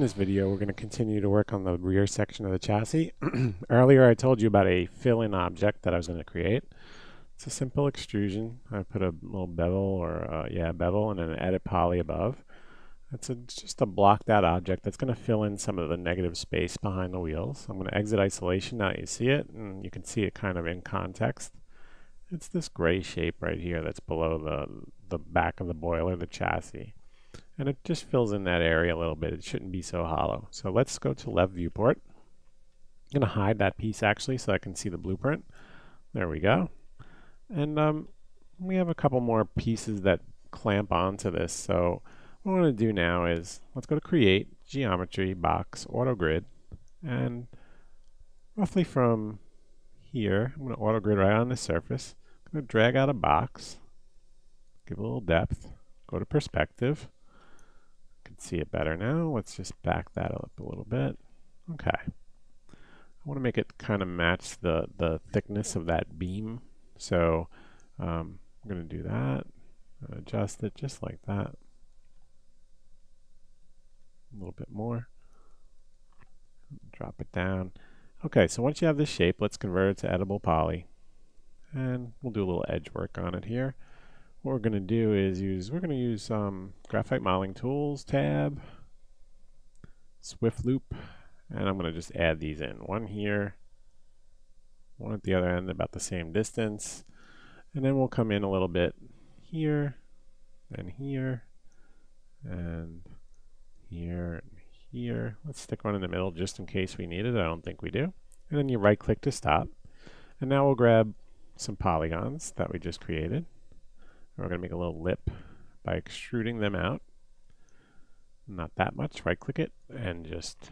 this video, we're going to continue to work on the rear section of the chassis. Earlier, I told you about a fill-in object that I was going to create. It's a simple extrusion. I put a little bevel, or bevel, and an edit poly above. Just a blocked out object that's going to fill in some of the negative space behind the wheels. I'm going to exit isolation now that you see it, and you can see it kind of in context. It's this gray shape right here that's below the back of the boiler, the chassis. And it just fills in that area a little bit. It shouldn't be so hollow. So let's go to left viewport. I'm going to hide that piece actually so I can see the blueprint. There we go. And we have a couple more pieces that clamp onto this. So what I'm going to do now is let's go to Create, Geometry, Box, Auto Grid. And roughly from here, I'm going to auto grid right on the surface. I'm going to drag out a box, give a little depth, go to Perspective. See it better now. Let's just back that up a little bit. Okay. I want to make it kind of match the thickness of that beam. So I'm going to do that. Adjust it just like that. A little bit more. Drop it down. Okay, so once you have this shape, let's convert it to editable poly. And we'll do a little edge work on it here. What we're going to do is we're going to use Graphite Modeling Tools tab, Swift Loop, and I'm going to just add these in. One here, one at the other end about the same distance, and then we'll come in a little bit here, and here, and here, and here. Let's stick one in the middle just in case we need it. I don't think we do. And then you right click to stop. And now we'll grab some polygons that we just created. We're going to make a little lip by extruding them out. Not that much. Right click it and just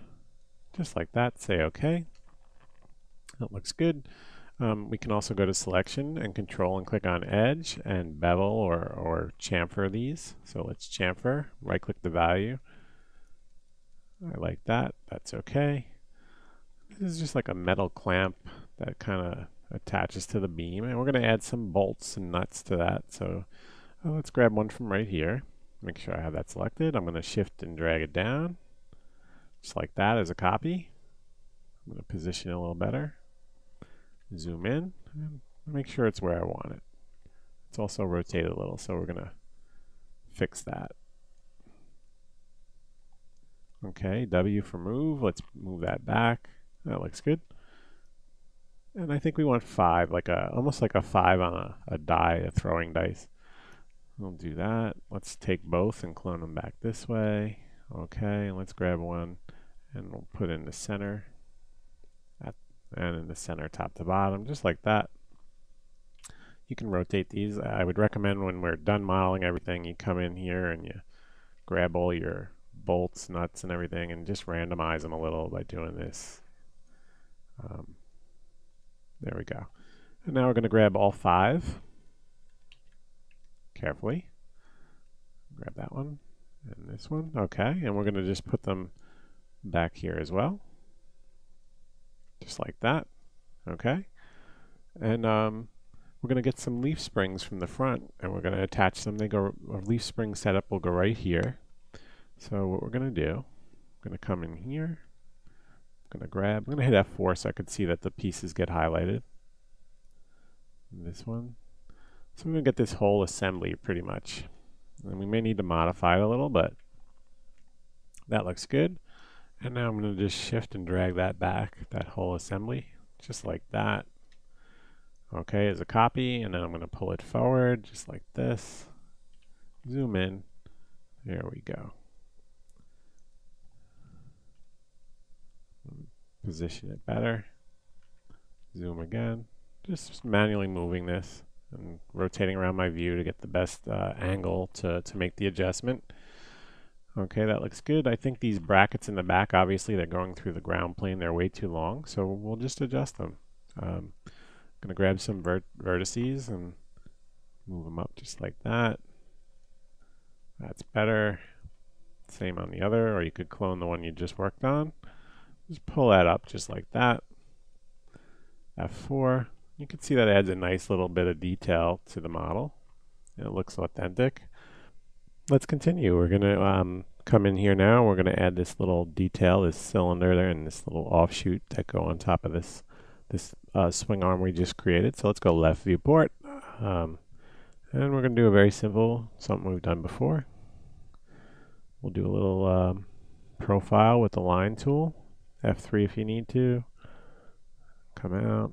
like that, say OK. That looks good. We can also go to Selection and Control and click on Edge and bevel or chamfer these. So let's chamfer. Right click the value. I like that. That's OK. This is just like a metal clamp that kind of attaches to the beam, and we're going to add some bolts and nuts to that. So let's grab one from right here. Make sure I have that selected. I'm going to shift and drag it down just like that as a copy. I'm going to position it a little better, zoom in, and make sure it's where I want it. It's also rotated a little, so we're going to fix that. Okay, W for move. Let's move that back. That looks good. And I think we want 5, almost like a 5 on a die, a throwing dice. We'll do that. Let's take both and clone them back this way. Okay, and let's grab one and we'll put in the center. And in the center, top to bottom, just like that. You can rotate these. I would recommend when we're done modeling everything, you come in here and you grab all your bolts, nuts, and everything and just randomize them a little by doing this. There we go. And now we're going to grab all 5 carefully. Grab that one and this one. Okay, and we're going to just put them back here as well. Just like that. Okay. And we're going to get some leaf springs from the front and we're going to attach them. Our leaf spring setup will go right here. So what we're going to do, I'm going to come in here. I'm going to hit F4 so I could see that the pieces get highlighted. This one. So we're going to get this whole assembly pretty much. And we may need to modify it a little, but that looks good. And now I'm going to just shift and drag that back, that whole assembly, just like that. Okay, as a copy, and then I'm going to pull it forward, just like this. Zoom in. There we go. Position it better. Zoom again. Just manually moving this and rotating around my view to get the best angle to make the adjustment. Okay, that looks good. I think these brackets in the back, obviously they're going through the ground plane. They're way too long, so we'll just adjust them. I'm going to grab some vertices and move them up just like that. That's better. Same on the other, or you could clone the one you just worked on. Just pull that up just like that. F4. You can see that adds a nice little bit of detail to the model. It looks authentic. Let's continue. We're going to come in here now. We're going to add this little detail, this cylinder there, and this little offshoot that go on top of this swing arm we just created. So let's go left viewport. And we're going to do a very simple, something we've done before. We'll do a little profile with the line tool. F3 if you need to. Come out.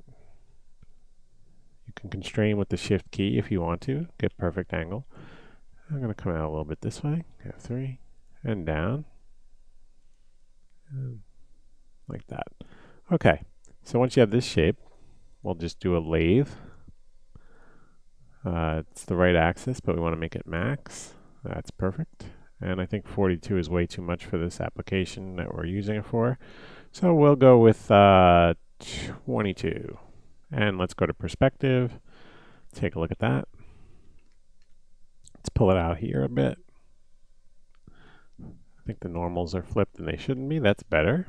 You can constrain with the shift key if you want to. Get perfect angle. I'm going to come out a little bit this way. F3 and down. And like that. Okay. So once you have this shape, we'll just do a lathe. It's the right axis, but we want to make it max. That's perfect. And I think 42 is way too much for this application that we're using it for. So we'll go with 22. And let's go to perspective. Take a look at that. Let's pull it out here a bit. I think the normals are flipped and they shouldn't be. That's better.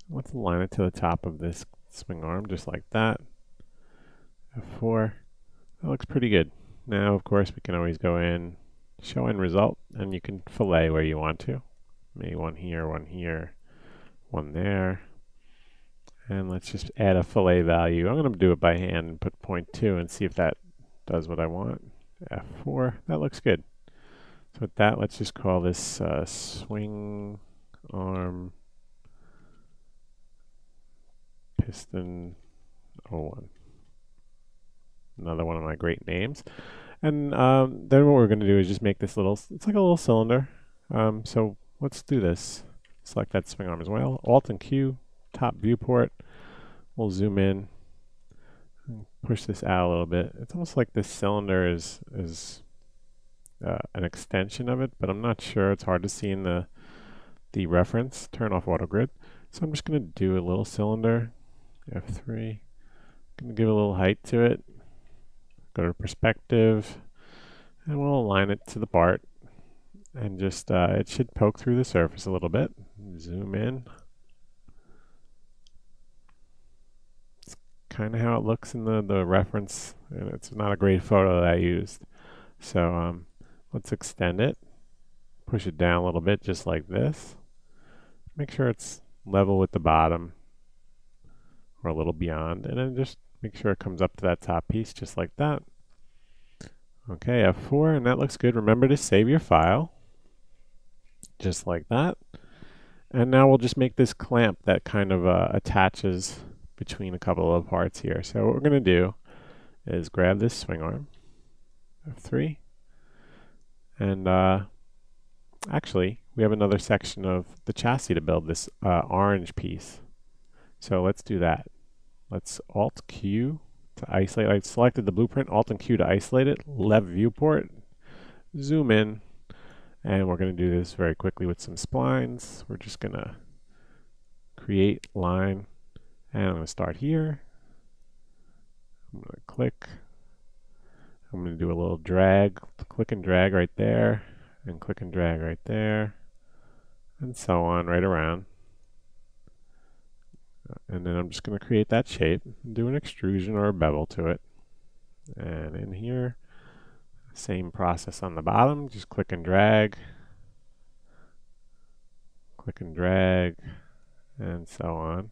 Let's align it to the top of this swing arm, just like that. F4. That looks pretty good. Now, of course, we can always go in, show end result, and you can fillet where you want to. Maybe one here, one there. And let's just add a fillet value. I'm going to do it by hand and put 0.2 and see if that does what I want. F4. That looks good. So with that, let's just call this swing arm piston 01. Another one of my great names. And then what we're going to do is just make this little, it's like a little cylinder. So let's do this. Select that swing arm as well. Alt and Q, top viewport. We'll zoom in and push this out a little bit. It's almost like this cylinder is an extension of it, but I'm not sure. It's hard to see in the reference. Turn off auto grid. So I'm just going to do a little cylinder. F3. Going to give a little height to it. Go to perspective, and we'll align it to the part, and just it should poke through the surface a little bit. Zoom in. It's kind of how it looks in the reference, and it's not a great photo that I used. So let's extend it, push it down a little bit, just like this. Make sure it's level with the bottom, or a little beyond, and then just make sure it comes up to that top piece, just like that. Okay, F4, and that looks good. Remember to save your file, just like that. And now we'll just make this clamp that kind of attaches between a couple of parts here. So what we're going to do is grab this swing arm, F3, and actually, we have another section of the chassis to build, this orange piece. So let's do that. Let's Alt-Q to isolate. I selected the blueprint, Alt and Q to isolate it, left viewport, zoom in, and we're going to do this very quickly with some splines. We're just going to create line, and I'm going to start here. I'm going to click. I'm going to do a little drag, click and drag right there, and click and drag right there, and so on right around. And then I'm just going to create that shape and do an extrusion or a bevel to it. And in here, same process on the bottom, just click and drag, and so on.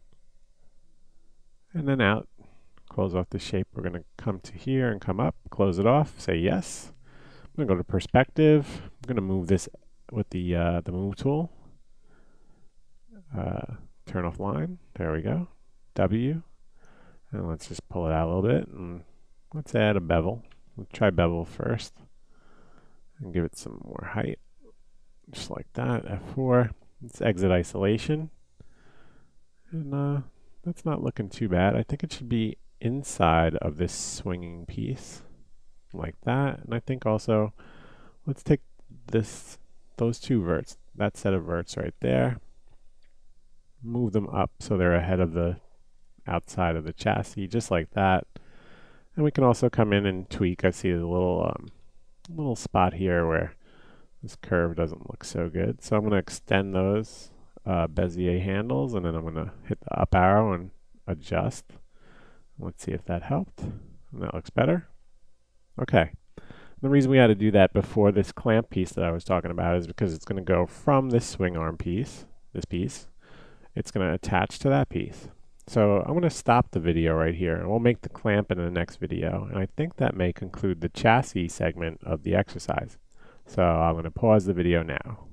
And then out, close off the shape. We're going to come to here and come up, close it off, say yes. I'm going to go to perspective. I'm going to move this with the move tool. Turn off line. There we go. W. And let's just pull it out a little bit. And let's add a bevel. Let's try bevel first. And give it some more height. Just like that. F4. Let's exit isolation. And that's not looking too bad. I think it should be inside of this swinging piece. Like that. And I think also, let's take those two verts. That set of verts right there. Move them up so they're ahead of the outside of the chassis, just like that. And we can also come in and tweak. I see a little spot here where this curve doesn't look so good. So I'm going to extend those Bezier handles, and then I'm going to hit the up arrow and adjust. Let's see if that helped. And that looks better. Okay. The reason we had to do that before this clamp piece that I was talking about is because it's going to go from this swing arm piece, this piece, it's going to attach to that piece. So I'm going to stop the video right here, and we'll make the clamp in the next video, and I think that may conclude the chassis segment of the exercise. So I'm going to pause the video now.